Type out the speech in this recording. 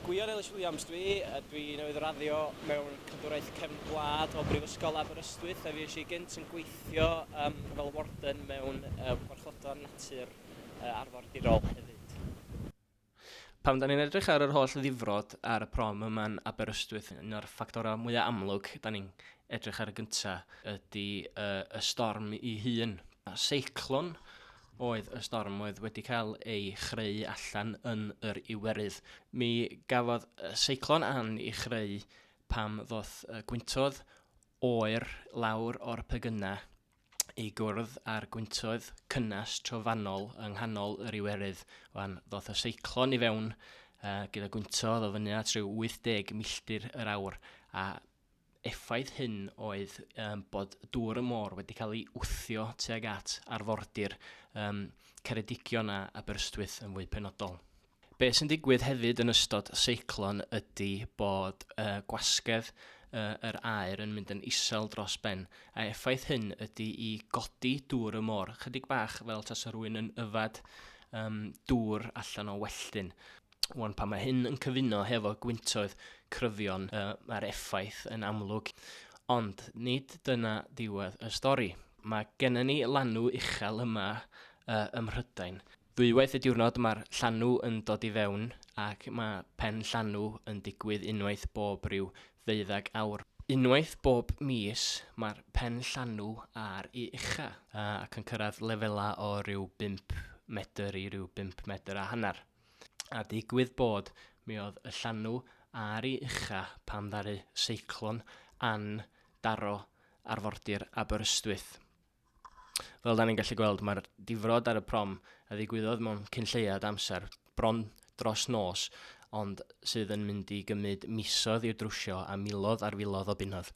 Gwion Elis-Williams dwi newydd raddio mewn cadwraeth cefn gwlad o Brifysgol Aberystwyth a fi eisiau gynt yn gweithio fel warden mewn warchodfa natur arfordirol hefyd. Pam da ni'n edrych ar yr holl ddifrod ar y prom yma'n Aberystwyth, un o'r ffactorau mwyaf amlwg da ni'n edrych ar y gyntaf ydy y storm ei hun. Seiclon oedd y storm oedd wedi cael ei chreu allan yn yr Iwerydd. Mi gafodd y seiclon an ei chreu pam ddoth gwyntoedd oer lawr o'r pegynna i gwrdd ar gwyntoedd cynnas trofannol yng nghanol yr Iwerydd. Wan ddoth y seiclon i fewn gyda gwyntoedd o fyny at rhyw 80 milltir yr awr a effaith hyn oedd bod dŵr y môr wedi cael ei wthio tuag at arfordir Ceredigion a Aberystwyth yn fwy penodol. Be sy'n digwydd hefyd yn ystod seiclon ydy bod gwasgedd yr aer yn mynd yn isel dros ben a effaith hyn ydy i godi dŵr y môr, chydig bach fel tasa rhywun yn yfad dŵr allan o welltyn. Wan pan mae hyn yn cyfuno hefo gwyntoedd cryfion, mae'r effaith yn amlwg. Ond nid dyna diwedd y stori. Mae gennym ni lanw uchel yma ym Mhrydain. Ddwywaith y diwrnod mae'r llanw yn dod i fewn ac mae pen llanw yn digwydd unwaith bob ryw 12 awr. Unwaith bob mis mae'r pen llanw ar ei ucha ac yn cyrraedd lefelau o ryw 5 metr i ryw 5 metr a hanner. A digwydd bod mi oedd y llanw ar ei ucha pam ddaru seiclon an daro arfordir Aberystwyth. Fel da ni'n gallu gweld, mae'r difrod ar y prom a ddigwyddodd mewn cynlleiad amser bron dros nos, ond sydd yn mynd i gymryd misoedd i'w drwsio a miloedd ar filoedd o bunnoedd.